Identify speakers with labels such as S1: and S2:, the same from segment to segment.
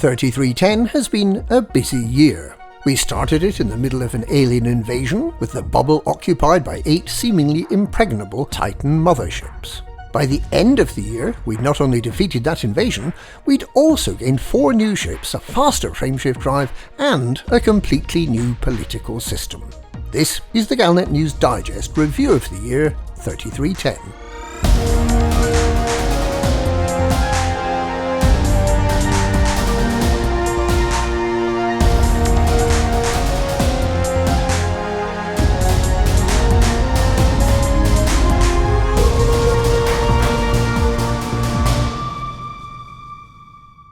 S1: 3310 has been a busy year. We started it in the middle of an alien invasion, with the bubble occupied by 8 seemingly impregnable Titan motherships. By the end of the year, we'd not only defeated that invasion, we'd also gained 4 new ships, a faster frameshift drive, and a completely new political system. This is the Galnet News Digest review of the year 3310.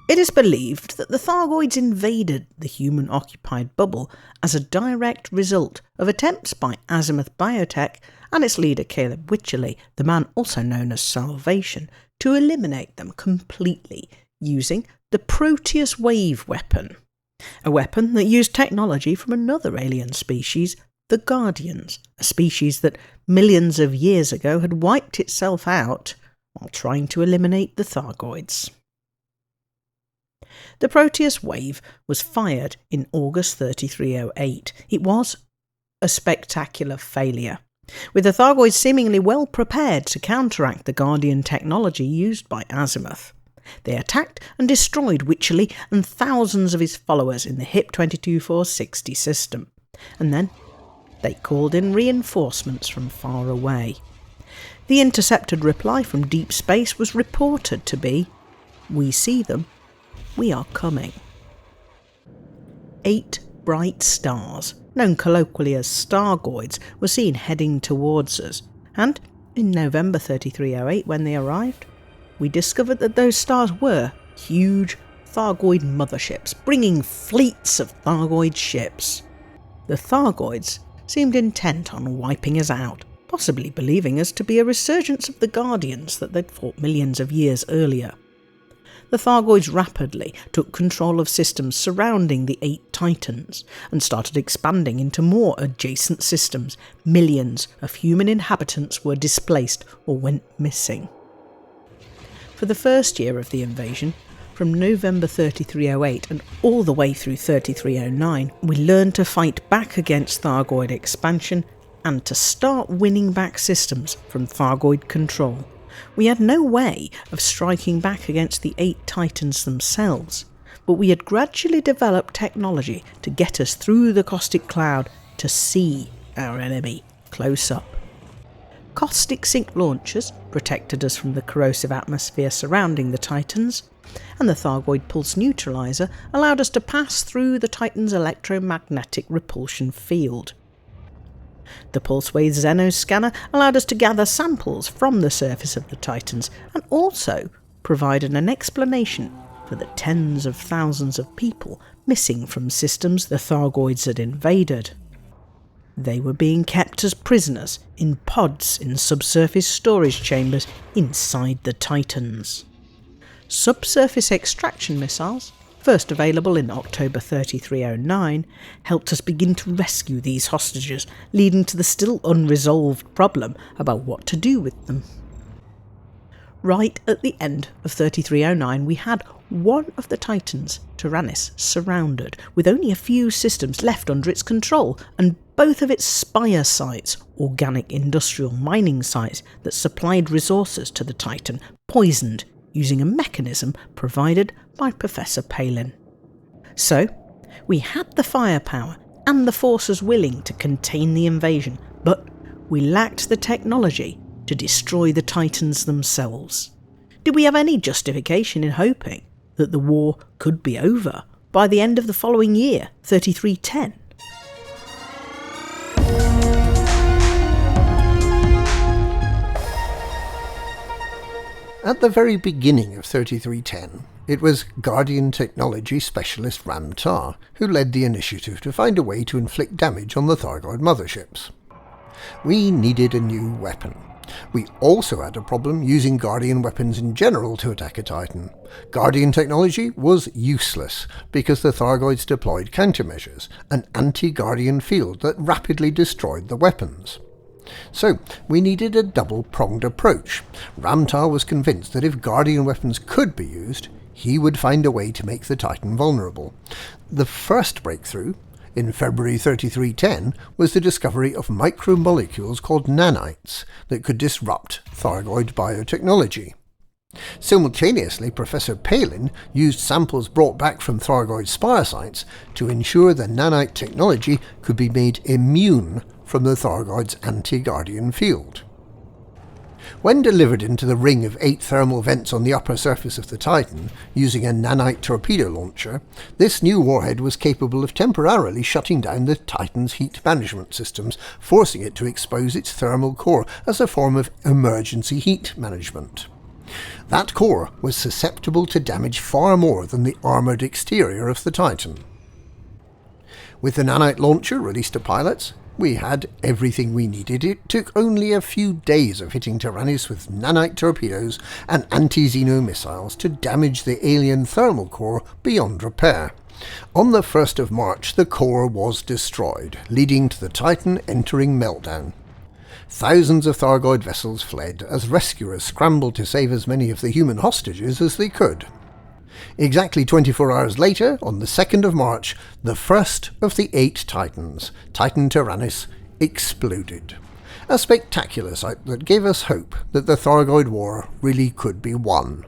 S2: It is believed that the Thargoids invaded the human-occupied bubble as a direct result of attempts by Azimuth Biotech and its leader Caleb Wycherley, the man also known as Salvation, to eliminate them completely using the Proteus Wave weapon, a weapon that used technology from another alien species, the Guardians, a species that millions of years ago had wiped itself out while trying to eliminate the Thargoids. The Proteus Wave was fired in August 3308. It was a spectacular failure, with the Thargoids seemingly well prepared to counteract the Guardian technology used by Azimuth. They attacked and destroyed Wycherley and thousands of his followers in the HIP 22460 system, and then they called in reinforcements from far away. The intercepted reply from deep space was reported to be, "We see them. We are coming." 8 bright stars, known colloquially as Stargoids, were seen heading towards us, and in November 3308, when they arrived, we discovered that those stars were huge Thargoid motherships, bringing fleets of Thargoid ships. The Thargoids seemed intent on wiping us out, possibly believing us to be a resurgence of the Guardians that they'd fought millions of years earlier. The Thargoids rapidly took control of systems surrounding the 8 Titans and started expanding into more adjacent systems. Millions of human inhabitants were displaced or went missing. For the first year of the invasion, from November 3308 and all the way through 3309, we learned to fight back against Thargoid expansion and to start winning back systems from Thargoid control. We had no way of striking back against the 8 Titans themselves, but we had gradually developed technology to get us through the caustic cloud to see our enemy close up. Caustic sink launchers protected us from the corrosive atmosphere surrounding the Titans, and the Thargoid pulse neutralizer allowed us to pass through the Titan's electromagnetic repulsion field. The Pulsewave Xenoscanner allowed us to gather samples from the surface of the Titans and also provided an explanation for the tens of thousands of people missing from systems the Thargoids had invaded. They were being kept as prisoners in pods in subsurface storage chambers inside the Titans. Subsurface extraction missiles, first available in October 3309, helped us begin to rescue these hostages, leading to the still unresolved problem about what to do with them. Right at the end of 3309, we had one of the Titans, Tyrannus, surrounded, with only a few systems left under its control, and both of its spire sites, organic industrial mining sites that supplied resources to the Titan, poisoned using a mechanism provided by Professor Palin. So, we had the firepower and the forces willing to contain the invasion, but we lacked the technology to destroy the Titans themselves. Did we have any justification in hoping that the war could be over by the end of the following year, 3310?
S1: At the very beginning of 3310, it was Guardian technology specialist Ram Tah who led the initiative to find a way to inflict damage on the Thargoid motherships. We needed a new weapon. We also had a problem using Guardian weapons in general to attack a Titan. Guardian technology was useless because the Thargoids deployed countermeasures, an anti-Guardian field that rapidly destroyed the weapons. So we needed a double-pronged approach. Ram Tah was convinced that if Guardian weapons could be used, he would find a way to make the Titan vulnerable. The first breakthrough, in February 3310, was the discovery of micromolecules called nanites that could disrupt Thargoid biotechnology. Simultaneously, Professor Palin used samples brought back from Thargoid spire sites to ensure the nanite technology could be made immune from the Thargoid's anti-Guardian field. When delivered into the ring of 8 thermal vents on the upper surface of the Titan using a nanite torpedo launcher, this new warhead was capable of temporarily shutting down the Titan's heat management systems, forcing it to expose its thermal core as a form of emergency heat management. That core was susceptible to damage far more than the armoured exterior of the Titan. With the nanite launcher released to pilots, we had everything we needed. It took only a few days of hitting Tyrannus with nanite torpedoes and anti-Xeno missiles to damage the alien thermal core beyond repair. On the 1st of March, the core was destroyed, leading to the Titan entering meltdown. Thousands of Thargoid vessels fled as rescuers scrambled to save as many of the human hostages as they could. Exactly 24 hours later, on the 2nd of March, the first of the 8 Titans, Titan Tyrannus, exploded. A spectacular sight that gave us hope that the Thargoid War really could be won.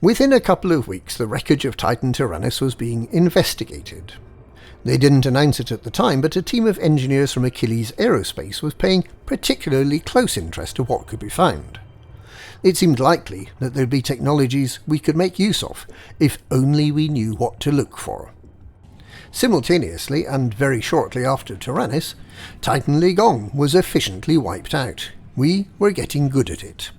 S1: Within a couple of weeks, the wreckage of Titan Tyrannus was being investigated. They didn't announce it at the time, but a team of engineers from Achilles Aerospace was paying particularly close interest to what could be found. It seemed likely that there'd be technologies we could make use of, if only we knew what to look for. Simultaneously, and very shortly after Tyrannus, Titan Ligong was efficiently wiped out. We were getting good at it.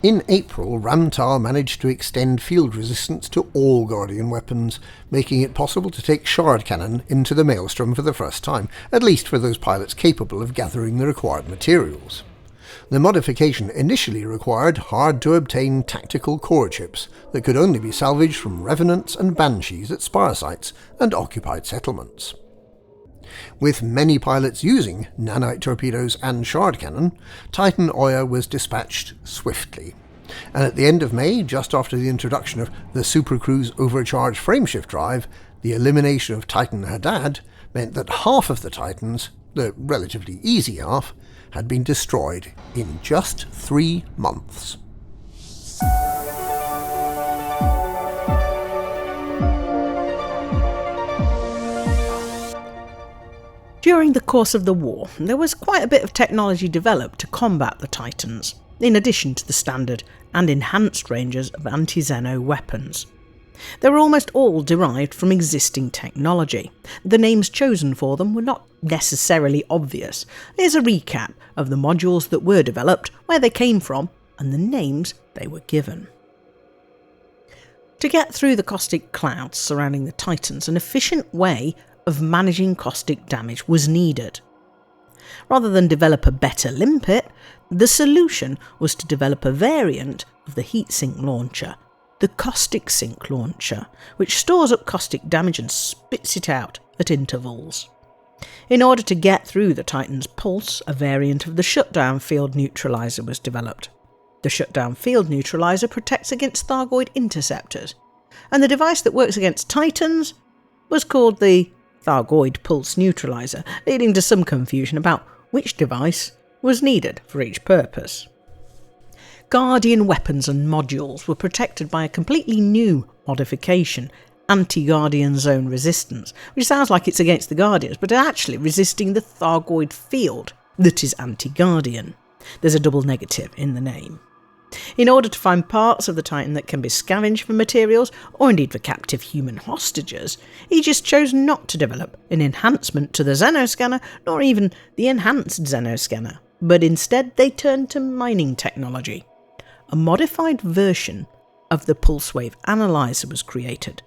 S1: In April, Ramtar managed to extend field resistance to all Guardian weapons, making it possible to take shard cannon into the Maelstrom for the first time, at least for those pilots capable of gathering the required materials. The modification initially required hard-to-obtain tactical core chips that could only be salvaged from Revenants and Banshees at spire sites and occupied settlements. With many pilots using nanite torpedoes and shard cannon, Titan Oya was dispatched swiftly, and at the end of May, just after the introduction of the Supercruise overcharged frameshift drive, the elimination of Titan Haddad meant that half of the Titans, the relatively easy half, had been destroyed in just 3 months.
S2: During the course of the war, there was quite a bit of technology developed to combat the Titans, in addition to the standard and enhanced ranges of anti-Xeno weapons. They were almost all derived from existing technology. The names chosen for them were not necessarily obvious. Here's a recap of the modules that were developed, where they came from, and the names they were given. To get through the caustic clouds surrounding the Titans, an efficient way of managing caustic damage was needed. Rather than develop a better limpet, the solution was to develop a variant of the heatsink launcher, the caustic sink launcher, which stores up caustic damage and spits it out at intervals. In order to get through the Titan's pulse, a variant of the shutdown field neutralizer was developed. The shutdown field neutralizer protects against Thargoid interceptors, and the device that works against Titans was called the Thargoid pulse neutralizer, leading to some confusion about which device was needed for each purpose. Guardian weapons and modules were protected by a completely new modification, anti-Guardian zone resistance, which sounds like it's against the Guardians, but actually resisting the Thargoid field that is anti-Guardian. There's a double negative in the name. In order to find parts of the Titan that can be scavenged for materials, or indeed for captive human hostages, Aegis chose not to develop an enhancement to the Xenoscanner, nor even the enhanced Xenoscanner, but instead they turned to mining technology. A modified version of the pulse wave analyzer was created.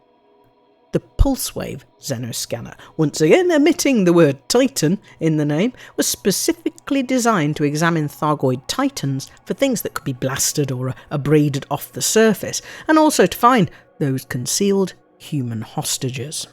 S2: The pulse wave Xenoscanner, once again omitting the word Titan in the name, was specifically designed to examine Thargoid Titans for things that could be blasted or abraded off the surface, and also to find those concealed human hostages.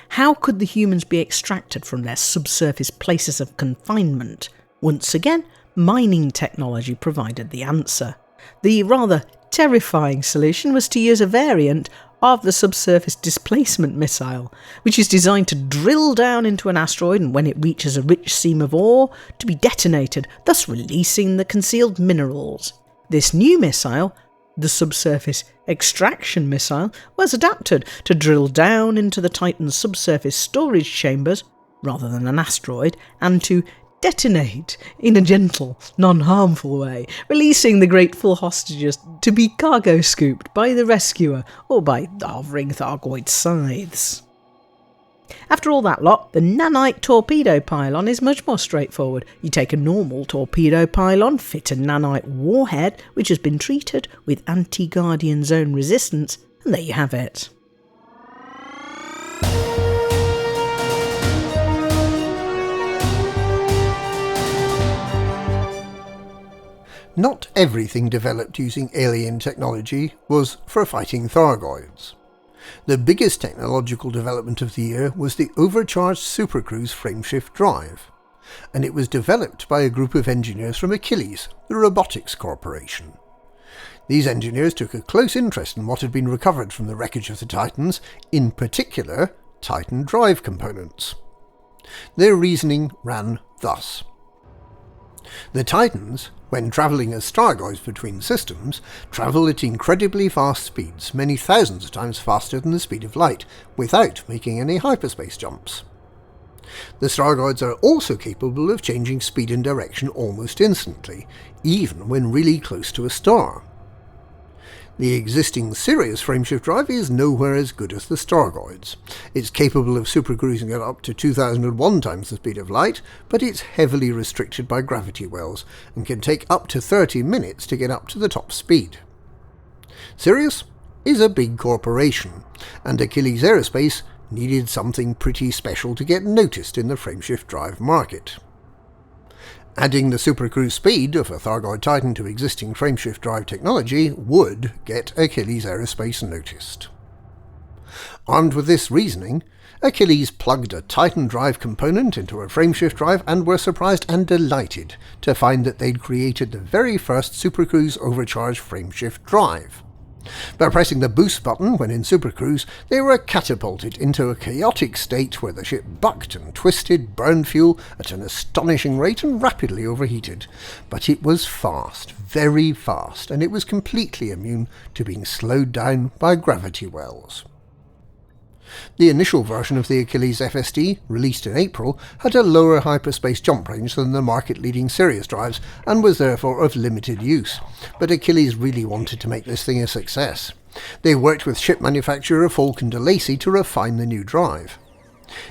S2: How could the humans be extracted from their subsurface places of confinement? Once again, mining technology provided the answer. The rather terrifying solution was to use a variant of the subsurface displacement missile, which is designed to drill down into an asteroid and when it reaches a rich seam of ore, to be detonated, thus releasing the concealed minerals. This new missile, the subsurface extraction missile, was adapted to drill down into the Titan's subsurface storage chambers, rather than an asteroid, and to detonate in a gentle, non-harmful way, releasing the grateful hostages to be cargo scooped by the rescuer or by the hovering Thargoid scythes. After all that lot, the nanite torpedo pylon is much more straightforward. You take a normal torpedo pylon, fit a nanite warhead which has been treated with anti-Guardian Zone resistance, and there you have it.
S1: Not everything developed using alien technology was for fighting Thargoids. The biggest technological development of the year was the overcharged supercruise frameshift drive, and it was developed by a group of engineers from Achilles, the robotics corporation. These engineers took a close interest in what had been recovered from the wreckage of the Titans, in particular Titan drive components. Their reasoning ran thus. The Titans, when travelling as Thargoids between systems, travel at incredibly fast speeds, many thousands of times faster than the speed of light, without making any hyperspace jumps. The Thargoids are also capable of changing speed and direction almost instantly, even when really close to a star. The existing Sirius frameshift drive is nowhere as good as the Thargoids. It's capable of supercruising at up to 2001 times the speed of light, but it's heavily restricted by gravity wells and can take up to 30 minutes to get up to the top speed. Sirius is a big corporation, and Achilles Aerospace needed something pretty special to get noticed in the frameshift drive market. Adding the supercruise speed of a Thargoid Titan to existing frameshift drive technology would get Achilles Aerospace noticed. Armed with this reasoning, Achilles plugged a Titan drive component into a frameshift drive and were surprised and delighted to find that they'd created the very first supercruise overcharged frameshift drive. By pressing the boost button when in supercruise, they were catapulted into a chaotic state where the ship bucked and twisted, burned fuel at an astonishing rate and rapidly overheated. But it was fast, very fast, and it was completely immune to being slowed down by gravity wells. The initial version of the Achilles FSD, released in April, had a lower hyperspace jump range than the market-leading Sirius drives and was therefore of limited use, but Achilles really wanted to make this thing a success. They worked with ship manufacturer Falcon de Lacy to refine the new drive.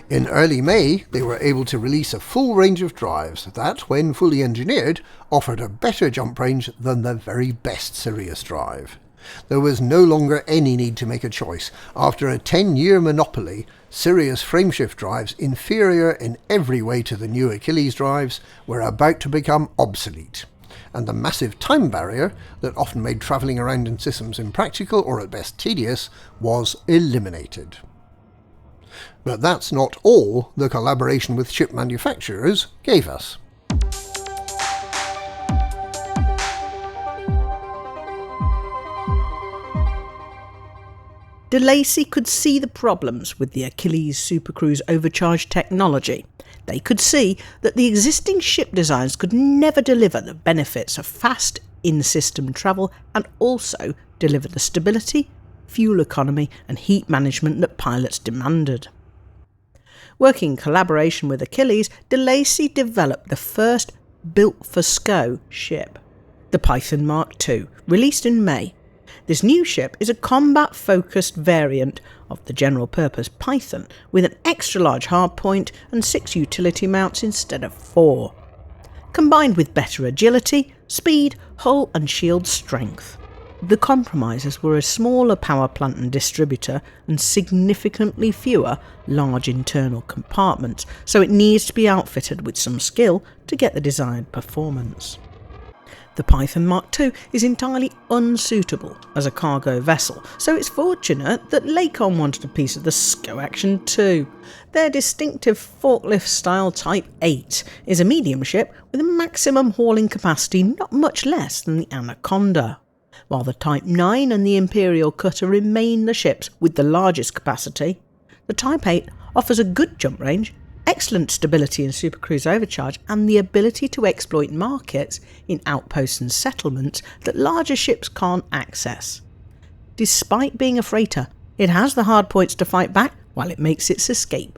S1: In early May, they were able to release a full range of drives that, when fully engineered, offered a better jump range than the very best Sirius drive. There was no longer any need to make a choice. After a 10-year monopoly, Sirius frameshift drives, inferior in every way to the new Achilles drives, were about to become obsolete, and the massive time barrier that often made travelling around in systems impractical or at best tedious was eliminated. But that's not all the collaboration with ship manufacturers gave us.
S2: De Lacy could see the problems with the Achilles supercruise overcharged technology. They could see that the existing ship designs could never deliver the benefits of fast in-system travel and also deliver the stability, fuel economy and heat management that pilots demanded. Working in collaboration with Achilles, De Lacy developed the first built-for-SCO ship, the Python Mark II, released in May. This new ship is a combat-focused variant of the general-purpose Python, with an extra-large hardpoint and 6 utility mounts instead of 4, combined with better agility, speed, hull and shield strength. The compromises were a smaller power plant and distributor and significantly fewer large internal compartments, so it needs to be outfitted with some skill to get the desired performance. The Python Mark II is entirely unsuitable as a cargo vessel, so it's fortunate that Lakon wanted a piece of the SCO Action too. Their distinctive forklift-style Type 8 is a medium ship with a maximum hauling capacity not much less than the Anaconda. While the Type 9 and the Imperial Cutter remain the ships with the largest capacity, the Type 8 offers a good jump range, excellent stability in supercruise overcharge, and the ability to exploit markets in outposts and settlements that larger ships can't access. Despite being a freighter, it has the hard points to fight back while it makes its escape.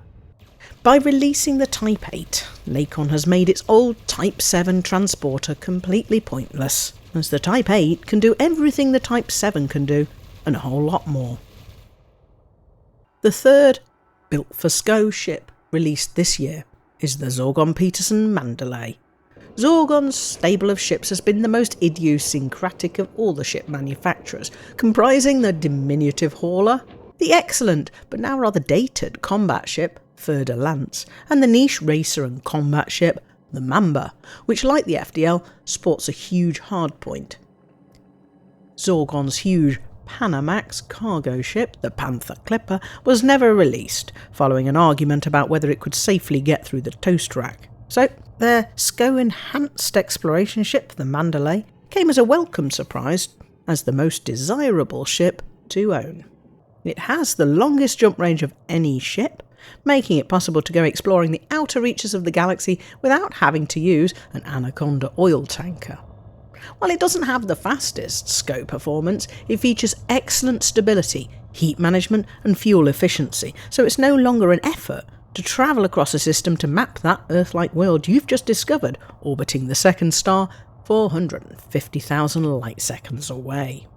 S2: By releasing the Type 8, Lakon has made its old Type 7 transporter completely pointless, as the Type 8 can do everything the Type 7 can do, and a whole lot more. The third, built for SCO ship, released this year, is the Zorgon Peterson Mandalay. Zorgon's stable of ships has been the most idiosyncratic of all the ship manufacturers, comprising the diminutive hauler, the excellent but now rather dated combat ship, Fer de Lance, and the niche racer and combat ship, the Mamba, which, like the FDL, sports a huge hardpoint. Zorgon's huge Panamax cargo ship, the Panther Clipper, was never released, following an argument about whether it could safely get through the toast rack. So, their SCO-enhanced exploration ship, the Mandalay, came as a welcome surprise as the most desirable ship to own. It has the longest jump range of any ship, making it possible to go exploring the outer reaches of the galaxy without having to use an Anaconda oil tanker. While it doesn't have the fastest SCO performance, it features excellent stability, heat management and fuel efficiency, so it's no longer an effort to travel across a system to map that Earth-like world you've just discovered, orbiting the second star 450,000 light-seconds away.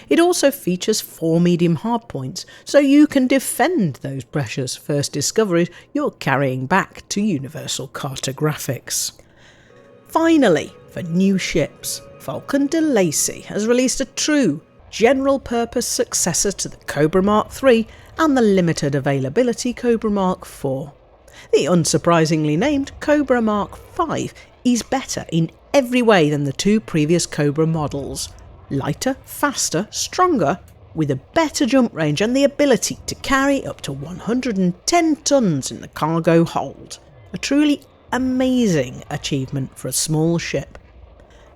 S2: It also features 4 medium hardpoints, so you can defend those precious first discoveries you're carrying back to Universal Cartographics. Finally, for new ships, Falcon de Lacy has released a true general-purpose successor to the Cobra Mark III and the limited availability Cobra Mark IV. The unsurprisingly named Cobra Mark V is better in every way than the two previous Cobra models. Lighter, faster, stronger, with a better jump range and the ability to carry up to 110 tons in the cargo hold. A truly amazing achievement for a small ship.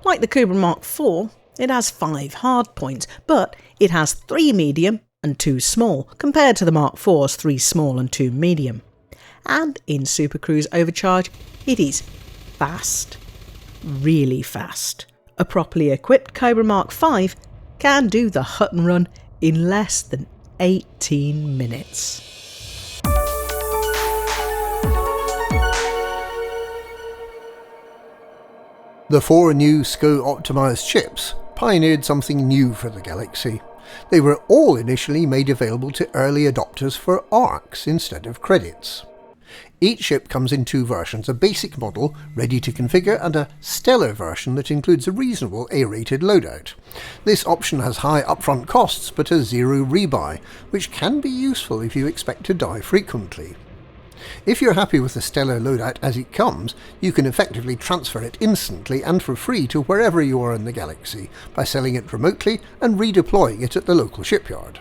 S2: Like the Cobra Mark IV, it has 5 hard points, but it has 3 medium and 2 small, compared to the Mark IV's 3 small and 2 medium. And in Supercruise Overcharge, it is fast. Really fast. A properly equipped Cobra Mark V can do the hut and run in less than 18 minutes.
S1: The 4 new SCO-optimised ships pioneered something new for the galaxy. They were all initially made available to early adopters for ARX instead of credits. Each ship comes in 2 versions, a basic model ready to configure and a stellar version that includes a reasonable A-rated loadout. This option has high upfront costs but a 0 rebuy, which can be useful if you expect to die frequently. If you're happy with the stellar loadout as it comes, you can effectively transfer it instantly and for free to wherever you are in the galaxy by selling it remotely and redeploying it at the local shipyard.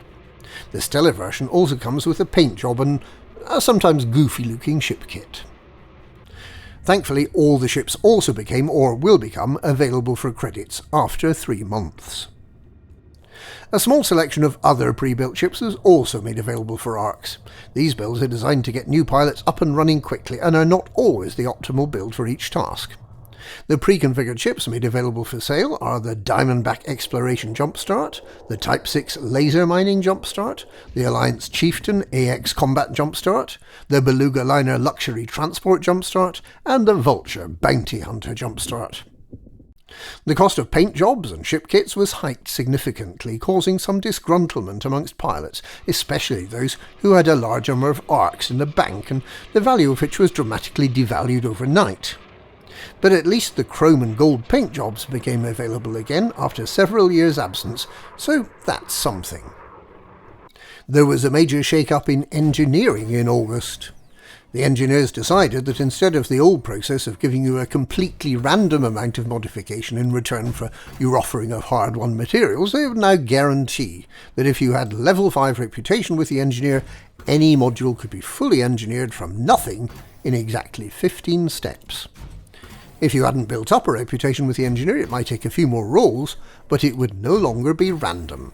S1: The stellar version also comes with a paint job and a sometimes goofy-looking ship kit. Thankfully, all the ships also became, or will become, available for credits after 3 months. A small selection of other pre-built ships was also made available for ARX. These builds are designed to get new pilots up and running quickly and are not always the optimal build for each task. The pre-configured ships made available for sale are the Diamondback Exploration Jumpstart, the Type 6 Laser Mining Jumpstart, the Alliance Chieftain AX Combat Jumpstart, the Beluga Liner Luxury Transport Jumpstart, and the Vulture Bounty Hunter Jumpstart. The cost of paint jobs and ship kits was hiked significantly, causing some disgruntlement amongst pilots, especially those who had a large number of ARX in the bank and the value of which was dramatically devalued overnight. But at least the chrome and gold paint jobs became available again after several years' absence, so that's something. There was a major shake-up in engineering in August. The engineers decided that instead of the old process of giving you a completely random amount of modification in return for your offering of hard-won materials, they would now guarantee that if you had level 5 reputation with the engineer, any module could be fully engineered from nothing in exactly 15 steps. If you hadn't built up a reputation with the engineer, it might take a few more rolls, but it would no longer be random.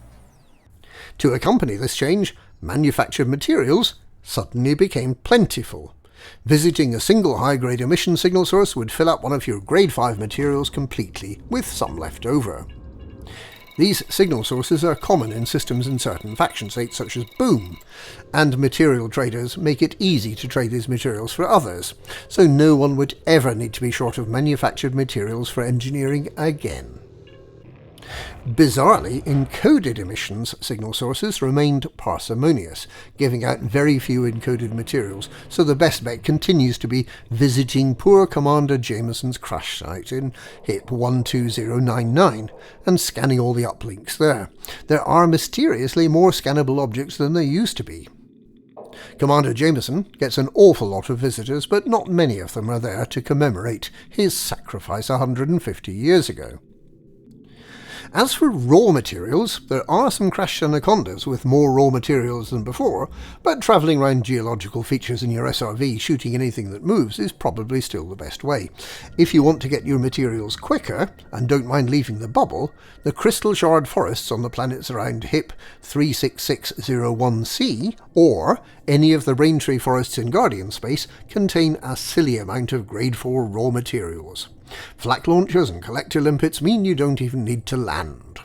S1: To accompany this change, manufactured materials suddenly became plentiful. Visiting a single high-grade emission signal source would fill up one of your grade 5 materials completely, with some left over. These signal sources are common in systems in certain faction states such as Boom, and material traders make it easy to trade these materials for others, so no one would ever need to be short of manufactured materials for engineering again. Bizarrely, encoded emissions signal sources remained parsimonious, giving out very few encoded materials, so the best bet continues to be visiting poor Commander Jameson's crash site in HIP 12099 and scanning all the uplinks there. There are mysteriously more scannable objects than there used to be. Commander Jameson gets an awful lot of visitors, but not many of them are there to commemorate his sacrifice 150 years ago. As for raw materials, there are some crashed anacondas with more raw materials than before, but travelling around geological features in your SRV shooting anything that moves is probably still the best way. If you want to get your materials quicker, and don't mind leaving the bubble, the crystal shard forests on the planets around HIP 36601c, or any of the raintree forests in Guardian space, contain a silly amount of grade 4 raw materials. Flak launchers and collector limpets mean you don't even need to land.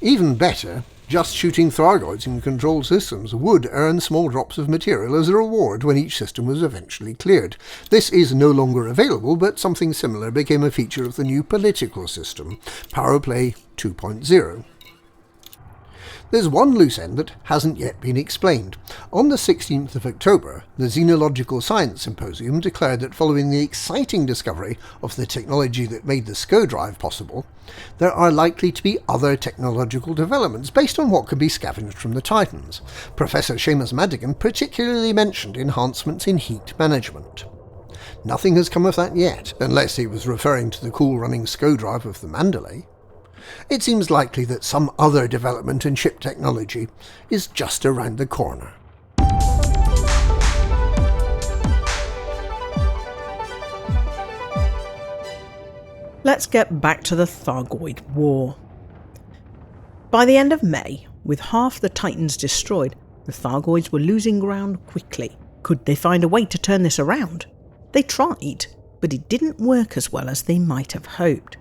S1: Even better, just shooting Thargoids in controlled systems would earn small drops of material as a reward when each system was eventually cleared. This is no longer available, but something similar became a feature of the new political system, Powerplay 2.0. There's one loose end that hasn't yet been explained. On the 16th of October, the Xenological Science Symposium declared that following the exciting discovery of the technology that made the SCO drive possible, there are likely to be other technological developments based on what could be scavenged from the Titans. Professor Seamus Madigan particularly mentioned enhancements in heat management. Nothing has come of that yet, unless he was referring to the cool-running SCO drive of the Mandalay. It seems likely that some other development in ship technology is just around the corner.
S2: Let's get back to the Thargoid War. By the end of May, with half the Titans destroyed, the Thargoids were losing ground quickly. Could they find a way to turn this around? They tried, but it didn't work as well as they might have hoped.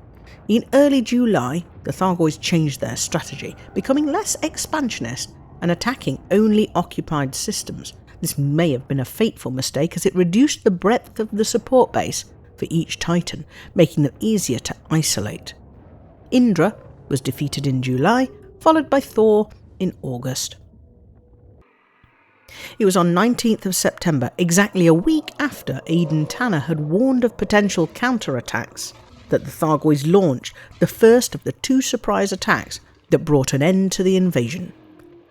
S2: In early July, the Thargoids changed their strategy, becoming less expansionist and attacking only occupied systems. This may have been a fateful mistake as it reduced the breadth of the support base for each Titan, making them easier to isolate. Indra was defeated in July, followed by Thor in August. It was on 19th of September, exactly a week after Aidan Tanner had warned of potential counterattacks, that the Thargoids launched the first of the 2 surprise attacks that brought an end to the invasion.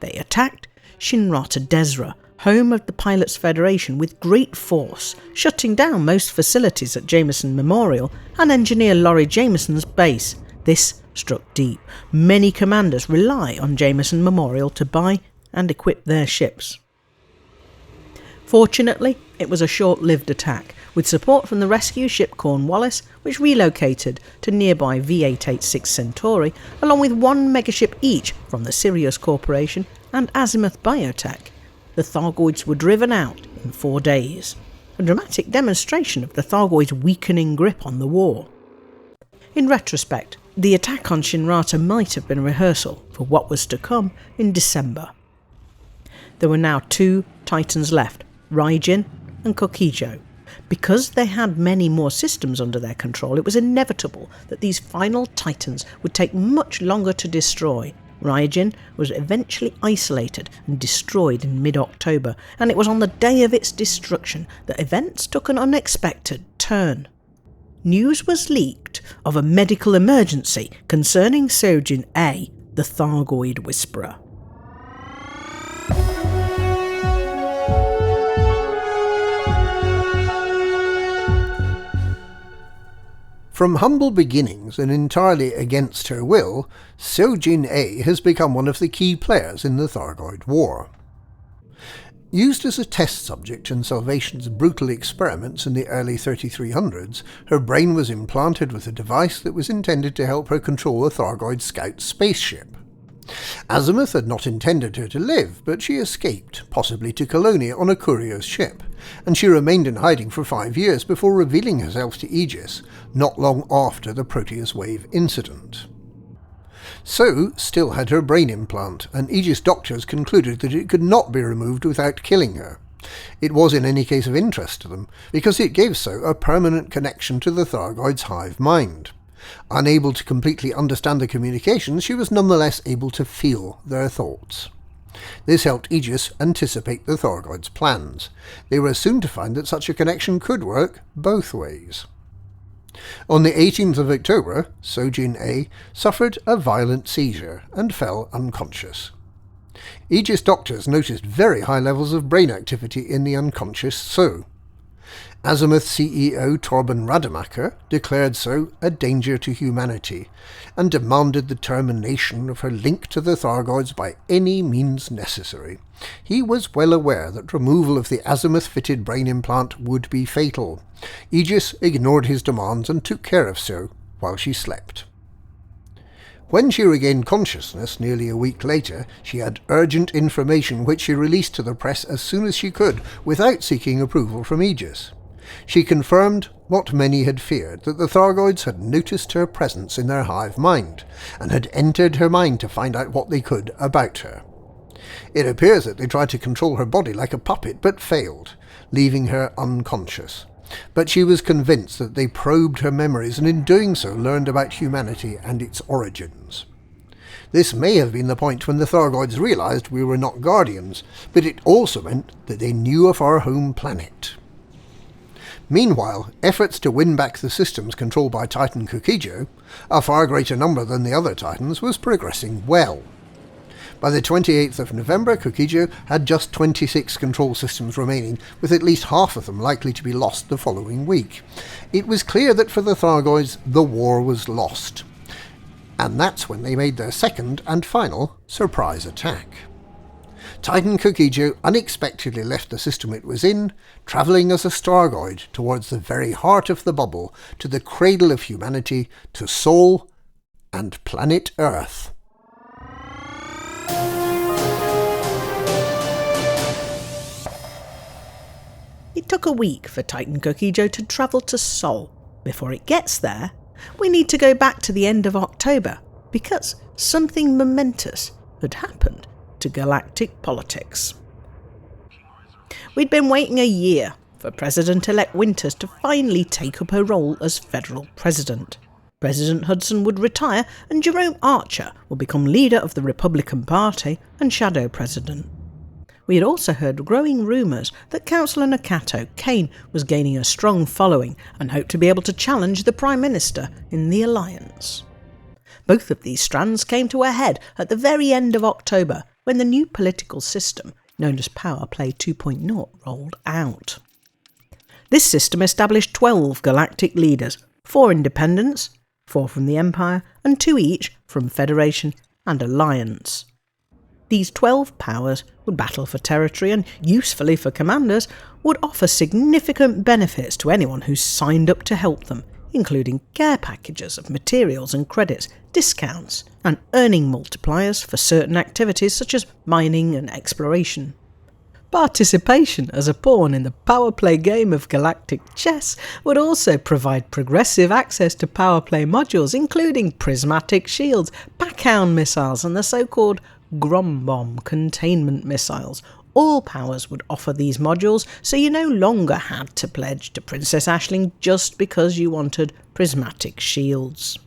S2: They attacked Shinrata Desra, home of the Pilots Federation, with great force, shutting down most facilities at Jameson Memorial and Engineer Laurie Jameson's base. This struck deep. Many commanders rely on Jameson Memorial to buy and equip their ships. Fortunately, it was a short-lived attack, with support from the rescue ship Cornwallis, which relocated to nearby V886 Centauri, along with 1 megaship each from the Sirius Corporation and Azimuth Biotech. The Thargoids were driven out in 4 days, a dramatic demonstration of the Thargoids' weakening grip on the war. In retrospect, the attack on Shinrata might have been a rehearsal for what was to come in December. There were now 2 Titans left, Raijin and Kokijo. Because they had many more systems under their control, it was inevitable that these final Titans would take much longer to destroy. Raijin was eventually isolated and destroyed in mid-October, and it was on the day of its destruction that events took an unexpected turn. News was leaked of a medical emergency concerning Sojin A, the Thargoid Whisperer.
S1: From humble beginnings and entirely against her will, Sojin A has become one of the key players in the Thargoid War. Used as a test subject in Salvation's brutal experiments in the early 3300s, her brain was implanted with a device that was intended to help her control a Thargoid scout spaceship. Azimuth had not intended her to live, but she escaped, possibly to Colonia on a courier's ship, and she remained in hiding for 5 years before revealing herself to Aegis, not long after the Proteus Wave incident. So still had her brain implant, and Aegis doctors concluded that it could not be removed without killing her. It was in any case of interest to them, because it gave So a permanent connection to the Thargoid's hive mind. Unable to completely understand the communications, she was nonetheless able to feel their thoughts. This helped Aegis anticipate the Thargoid's plans. They were soon to find that such a connection could work both ways. On the 18th of October, Sojin A suffered a violent seizure and fell unconscious. Aegis doctors noticed very high levels of brain activity in the unconscious So. Azimuth CEO Torben Rademacher declared So a danger to humanity, and demanded the termination of her link to the Thargoids by any means necessary. He was well aware that removal of the Azimuth-fitted brain implant would be fatal. Aegis ignored his demands and took care of So while she slept. When she regained consciousness nearly a week later, she had urgent information which she released to the press as soon as she could, without seeking approval from Aegis. She confirmed what many had feared, that the Thargoids had noticed her presence in their hive mind, and had entered her mind to find out what they could about her. It appears that they tried to control her body like a puppet, but failed, leaving her unconscious. But she was convinced that they probed her memories, and in doing so learned about humanity and its origins. This may have been the point when the Thargoids realized we were not Guardians, but it also meant that they knew of our home planet. Meanwhile, efforts to win back the systems controlled by Titan Kukijo, a far greater number than the other Titans, was progressing well. By the 28th of November, Kukijo had just 26 control systems remaining, with at least half of them likely to be lost the following week. It was clear that for the Thargoids, the war was lost. And that's when they made their second and final surprise attack. Titan Kukijo unexpectedly left the system it was in, travelling as a Stargoid towards the very heart of the bubble, to the cradle of humanity, to Sol and planet Earth.
S2: It took a week for Titan Kukijo to travel to Sol. Before it gets there, we need to go back to the end of October, because something momentous had happened to galactic politics. We'd been waiting a year for President-elect Winters to finally take up her role as federal president. President Hudson would retire and Jerome Archer would become leader of the Republican Party and shadow president. We had also heard growing rumours that Councillor Nakato Kane was gaining a strong following and hoped to be able to challenge the Prime Minister in the alliance. Both of these strands came to a head at the very end of October, when the new political system, known as Powerplay 2.0, rolled out. This system established 12 galactic leaders, 4 independents, 4 from the Empire, and 2 each from Federation and Alliance. These 12 powers would battle for territory and, usefully for commanders, would offer significant benefits to anyone who signed up to help them, including care packages of materials and credits, discounts, and earning multipliers for certain activities such as mining and exploration. Participation as a pawn in the Powerplay game of galactic chess would also provide progressive access to Powerplay modules, including prismatic shields, Packhound missiles, and the so-called Grom Bomb containment missiles. All powers would offer these modules, so you no longer had to pledge to Princess Aisling just because you wanted prismatic shields.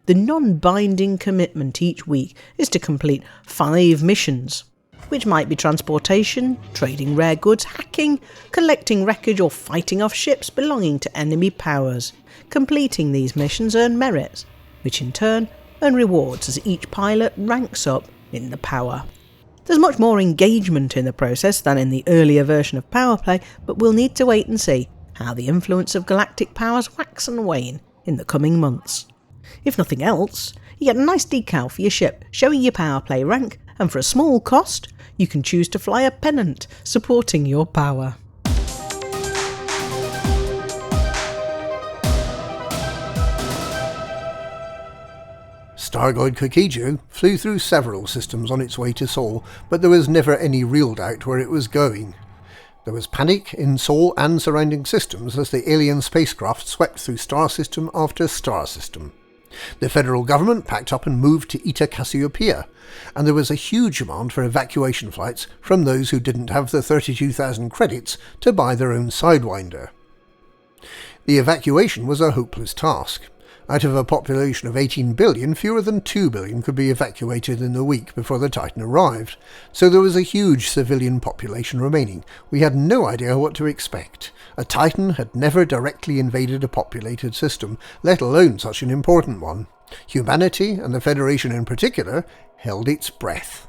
S2: The non-binding commitment each week is to complete 5 missions, which might be transportation, trading rare goods, hacking, collecting wreckage, or fighting off ships belonging to enemy powers. Completing these missions earn merits, which in turn earn rewards as each pilot ranks up in the power. There's much more engagement in the process than in the earlier version of Powerplay, but we'll need to wait and see how the influence of galactic powers wax and wane in the coming months. If nothing else, you get a nice decal for your ship showing your Powerplay rank and for a small cost, you can choose to fly a pennant supporting your power.
S1: Stargoid Kokiju flew through several systems on its way to Sol, but there was never any real doubt where it was going. There was panic in Sol and surrounding systems as the alien spacecraft swept through star system after star system. The federal government packed up and moved to Eta Cassiopeia, and there was a huge demand for evacuation flights from those who didn't have the 32,000 credits to buy their own Sidewinder. The evacuation was a hopeless task. Out of a population of 18 billion, fewer than 2 billion could be evacuated in the week before the Titan arrived, so there was a huge civilian population remaining. We had no idea what to expect. A Titan had never directly invaded a populated system, let alone such an important one. Humanity, and the Federation in particular, held its breath.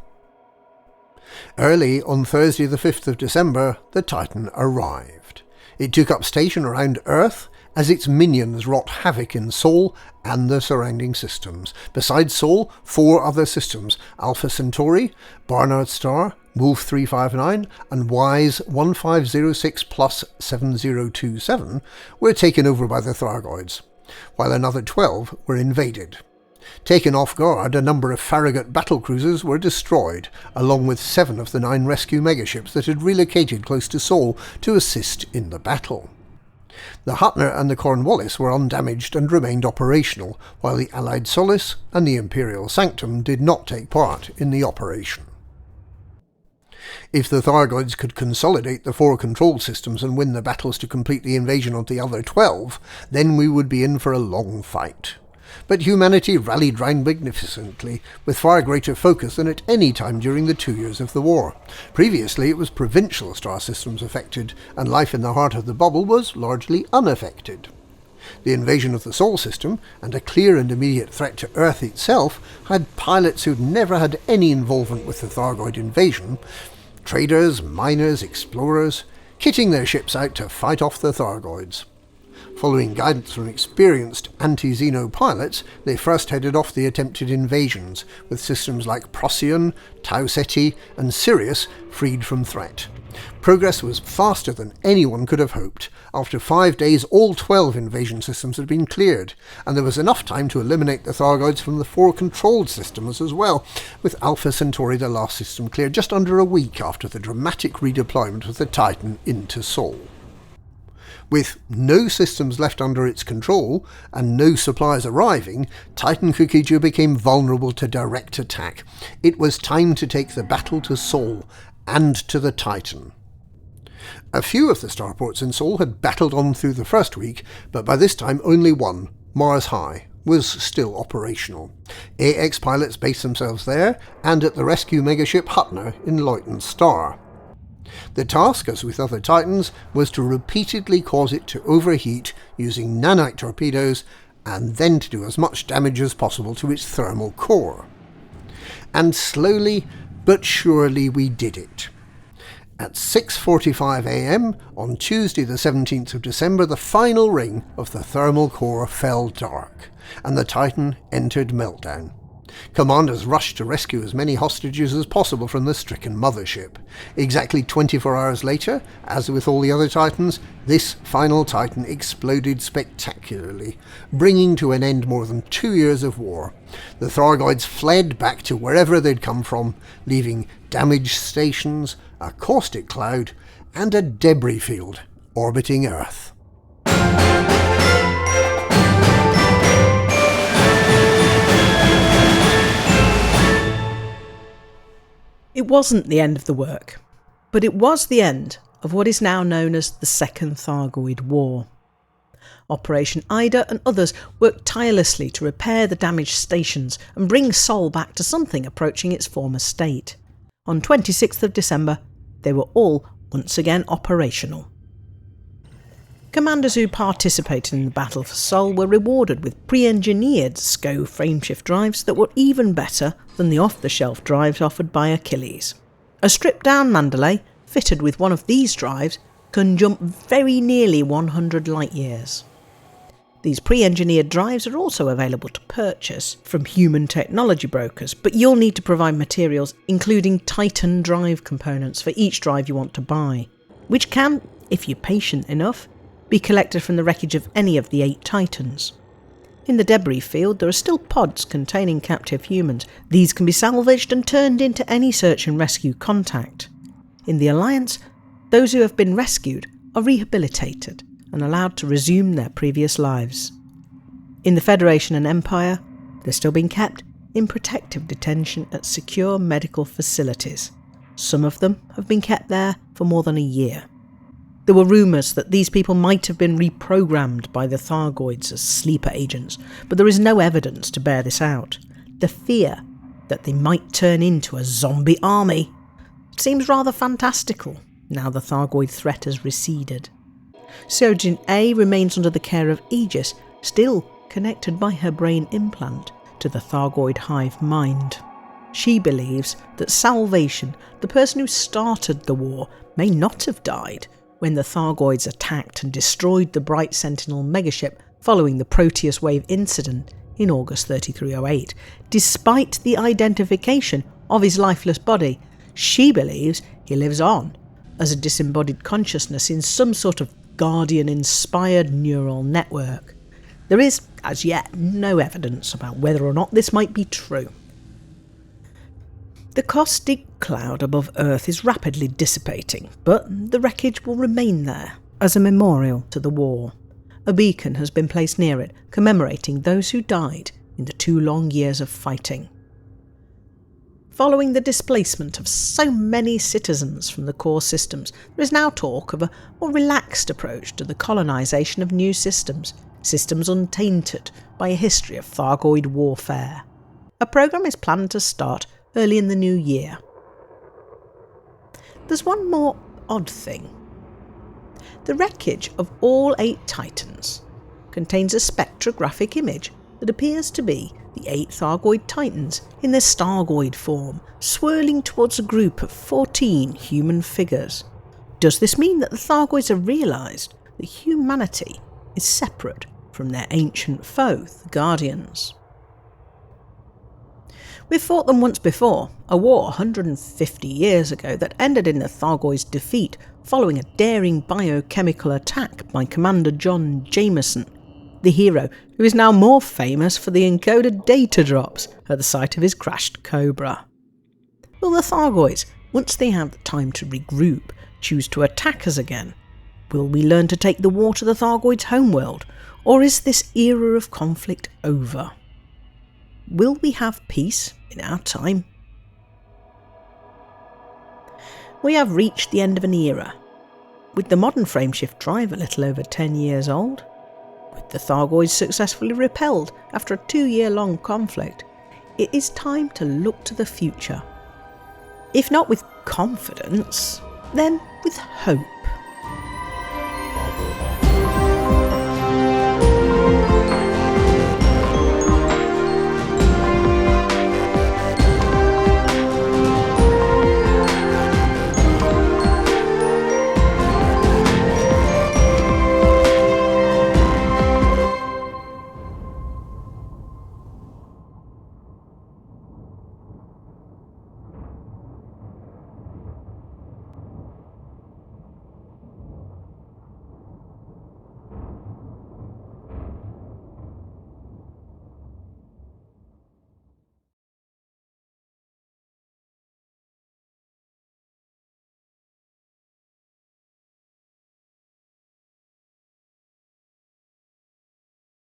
S1: Early on Thursday the 5th of December, the Titan arrived. It took up station around Earth as its minions wrought havoc in Sol and the surrounding systems. Besides Sol, 4 other systems, Alpha Centauri, Barnard Star, Wolf 359 and WISE 1506 plus 7027 were taken over by the Thargoids, while another 12 were invaded. Taken off guard, a number of Farragut battlecruisers were destroyed, along with 7 of the 9 rescue megaships that had relocated close to Sol to assist in the battle. The Huttner and the Cornwallis were undamaged and remained operational, while the Allied Solace and the Imperial Sanctum did not take part in the operation. If the Thargoids could consolidate the 4 control systems and win the battles to complete the invasion of the other 12, then we would be in for a long fight. But humanity rallied round magnificently, with far greater focus than at any time during the 2 years of the war. Previously it was provincial star systems affected, and life in the heart of the bubble was largely unaffected. The invasion of the Sol system, and a clear and immediate threat to Earth itself, had pilots who'd never had any involvement with the Thargoid invasion, traders, miners, explorers, kitting their ships out to fight off the Thargoids. Following guidance from experienced anti-Xeno pilots, they first headed off the attempted invasions, with systems like Procyon, Tau Ceti and Sirius freed from threat. Progress was faster than anyone could have hoped. After 5 days, all 12 invasion systems had been cleared, and there was enough time to eliminate the Thargoids from the 4 controlled systems as well, with Alpha Centauri, the last system, cleared just under a week after the dramatic redeployment of the Titan into Sol. With no systems left under its control, and no supplies arriving, Titan Kokiju became vulnerable to direct attack. It was time to take the battle to Sol, and to the Titan. A few of the starports in Sol had battled on through the first week, but by this time only one, Mars High, was still operational. AX pilots based themselves there, and at the rescue megaship Huttner in Leuten's Star. The task, as with other Titans, was to repeatedly cause it to overheat using nanite torpedoes, and then to do as much damage as possible to its thermal core. And slowly but surely we did it. At 6:45 a.m. on Tuesday the 17th of December, the final ring of the thermal core fell dark, and the Titan entered meltdown. Commanders rushed to rescue as many hostages as possible from the stricken mothership. Exactly 24 hours later, as with all the other Titans, this final Titan exploded spectacularly, bringing to an end more than 2 years of war. The Thargoids fled back to wherever they'd come from, leaving damaged stations, a caustic cloud, and a debris field orbiting Earth.
S2: It wasn't the end of the work, but it was the end of what is now known as the Second Thargoid War. Operation Ida and others worked tirelessly to repair the damaged stations and bring Sol back to something approaching its former state. On 26th of December, they were all once again operational. Commanders who participated in the battle for Sol were rewarded with pre-engineered SCO frameshift drives that were even better than the off-the-shelf drives offered by Achilles. A stripped-down Mandalay, fitted with one of these drives, can jump very nearly 100 light-years. These pre-engineered drives are also available to purchase from human technology brokers, but you'll need to provide materials including Titan drive components for each drive you want to buy, which can, if you're patient enough, be collected from the wreckage of any of the 8 Titans. In the debris field, there are still pods containing captive humans. These can be salvaged and turned into any search and rescue contact. In the Alliance, those who have been rescued are rehabilitated and allowed to resume their previous lives. In the Federation and Empire, they're still being kept in protective detention at secure medical facilities. Some of them have been kept there for more than a year. There were rumours that these people might have been reprogrammed by the Thargoids as sleeper agents, but there is no evidence to bear this out. The fear that they might turn into a zombie army seems rather fantastical now the Thargoid threat has receded. Surgeon A remains under the care of Aegis, still connected by her brain implant to the Thargoid hive mind. She believes that Salvation, the person who started the war, may not have died when the Thargoids attacked and destroyed the Bright Sentinel megaship following the Proteus Wave incident in August 3308. Despite the identification of his lifeless body, she believes he lives on as a disembodied consciousness in some sort of Guardian-inspired neural network. There is, as yet, no evidence about whether or not this might be true. The caustic cloud above Earth is rapidly dissipating, but the wreckage will remain there as a memorial to the war. A beacon has been placed near it, commemorating those who died in the 2 long years of fighting. Following the displacement of so many citizens from the core systems, there is now talk of a more relaxed approach to the colonisation of new systems untainted by a history of Thargoid warfare. A programme is planned to start early in the new year. There's one more odd thing. The wreckage of all 8 Titans contains a spectrographic image that appears to be the 8 Thargoid Titans in their Stargoid form, swirling towards a group of 14 human figures. Does this mean that the Thargoids have realised that humanity is separate from their ancient foe, the Guardians? We've fought them once before, a war 150 years ago that ended in the Thargoids' defeat following a daring biochemical attack by Commander John Jameson, the hero who is now more famous for the encoded data drops at the site of his crashed Cobra. Will the Thargoids, once they have the time to regroup, choose to attack us again? Will we learn to take the war to the Thargoids' homeworld, or is this era of conflict over? Will we have peace in our time? We have reached the end of an era, with the modern frameshift drive a little over 10 years old. With the Thargoids successfully repelled after a 2-year-long conflict, it is time to look to the future. If not with confidence, then with hope.